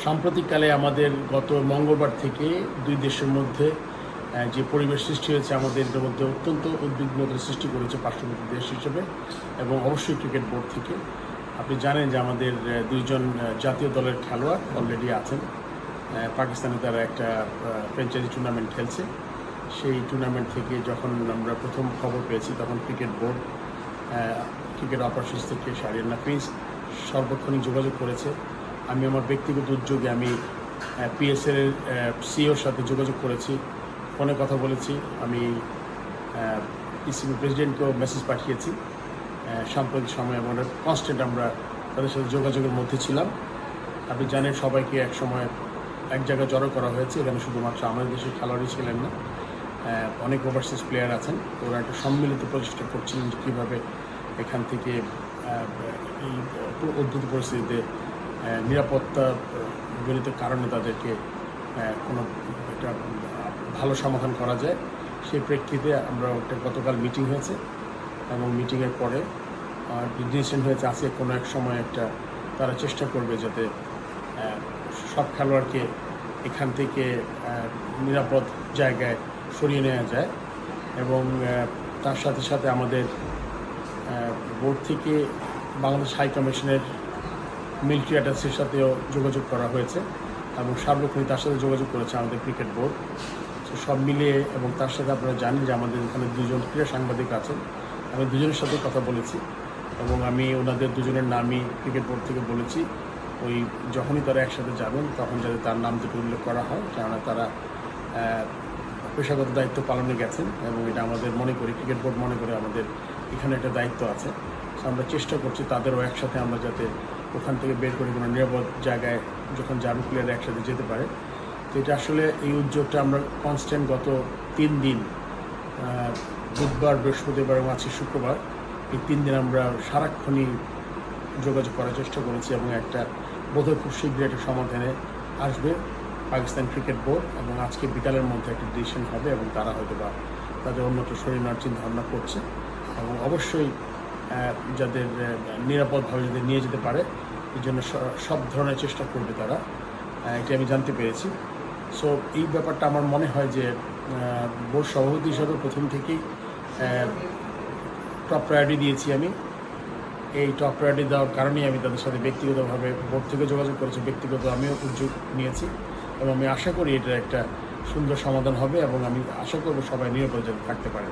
সাম্প্রতিককালে আমাদের গত মঙ্গলবার থেকে দুই দেশের মধ্যে যে পরিবেশ সৃষ্টি হয়েছে আমাদের মধ্যে অত্যন্ত উদ্বিগ্নতার সৃষ্টি করেছে পার্শ্ববর্তী দেশ হিসেবে এবং অবশ্যই ক্রিকেট বোর্ড থেকে। আপনি জানেন যে আমাদের দুইজন জাতীয় দলের খেলোয়াড় অলরেডি আছেন পাকিস্তানে, তারা একটা ফ্র্যাঞ্চাইজি টুর্নামেন্ট খেলছে। সেই টুর্নামেন্ট থেকে যখন আমরা প্রথম খবর পেয়েছি তখন ক্রিকেট বোর্ড ক্রিকেট অপারেশনস থেকে শাহরিয়ার নাফিস সর্বক্ষণিক যোগাযোগ করেছে। আমি আমার ব্যক্তিগত উদ্যোগে আমি পিএসএল সিওর সাথে যোগাযোগ করেছি, ফোনে কথা বলেছি, আমি পিসিবি প্রেসিডেন্টকেও মেসেজ পাঠিয়েছি সাম্প্রতিক সময়ে। আমরা কনস্ট্যান্ট আমরা তাদের সাথে যোগাযোগের মধ্যে ছিলাম। আপনি জানেন সবাইকে এক সময় এক জায়গায় জড়ো করা হয়েছে। এখানে শুধুমাত্র আমাদের দেশের খেলোয়াড়ই ছিলেন না, অনেক ওভারসিজ প্লেয়ার আছেন। ওরা একটা সম্মিলিত প্রচেষ্টা করছিলেন যে কীভাবে এখান থেকে এই উদ্ভূত পরিস্থিতিতে নিরাপত্তা জনিত কারণে তাদেরকে কোনো একটা ভালো সমাধান করা যায়। সেই প্রেক্ষিতে আমরা একটা গতকাল মিটিং হয়েছে এবং মিটিংয়ের পরে ডিসিশন হয়েছে আজকে কোনো এক সময় একটা তারা চেষ্টা করবে যাতে সব খেলোয়াড়কে এখান থেকে নিরাপদ জায়গায় সরিয়ে নেওয়া যায়। এবং তার সাথে সাথে আমাদের বোর্ড থেকে বাংলাদেশ হাই কমিশনের মিলিটারি অ্যাটাচের সাথেও যোগাযোগ করা হয়েছে এবং সার্বক্ষণিক তার সাথে যোগাযোগ করেছে আমাদের ক্রিকেট বোর্ড। সব মিলিয়ে এবং তার সাথে আপনারা জানেন যে আমাদের এখানে দুজন ক্রীড়া সাংবাদিক আছেন, আমি দুজনের সাথে কথা বলেছি এবং আমি ওনাদের দুজনের নামই ক্রিকেট বোর্ড থেকে বলেছি ওই যখনই তারা একসাথে যাবেন তখন যাতে তার নাম দুটো উল্লেখ করা হয়, কেননা তারা পেশাগত দায়িত্ব পালনে গেছেন এবং এটা আমাদের মনে করি ক্রিকেট বোর্ড মনে করে আমাদের এখানে একটা দায়িত্ব আছে। আমরা চেষ্টা করছি তাদেরও একসাথে আমরা যাতে ওখান থেকে বের করে কোনো নিরাপদ জায়গায় যখন যাবে প্লেয়ার একসাথে যেতে পারে। তো এটা আসলে এই উদ্যোগটা আমরা কনস্ট্যান্ট গত 3 দিন বুধবার, বৃহস্পতিবার এবং আজকে শুক্রবার, এই 3 দিন আমরা সারাক্ষণই যোগাযোগ করার চেষ্টা করেছি এবং একটা বোধহয় খুব শীঘ্রই একটা সমাধানে আসবে পাকিস্তান ক্রিকেট বোর্ড এবং আজকে বিকালের মধ্যে একটা ডিসিশন হবে এবং তারা হয়তো বা তাদের অন্যত্র সরিয়ে নেওয়ার চিন্তা ভাবনা করছে এবং অবশ্যই যাদের নিরাপদভাবে যদি নিয়ে যেতে পারে এই জন্য সব ধরনের চেষ্টা করবে তারা, এটা আমি জানতে পেরেছি। সো এই ব্যাপারটা আমার মনে হয় যে বোর্ড সভাপতি হিসাবে প্রথম থেকেই টপ প্রায়োরিটি দিয়েছি আমি। এই টপ প্রায়োরিটি দেওয়ার কারণেই আমি তাদের সাথে ব্যক্তিগতভাবে বোর্ড থেকে যোগাযোগ করেছি, ব্যক্তিগত আমিও উদ্যোগ নিয়েছি এবং আমি আশা করি এটার একটা সুন্দর সমাধান হবে এবং আমি আশা করব সবাই নিরাপদে থাকতে পারে।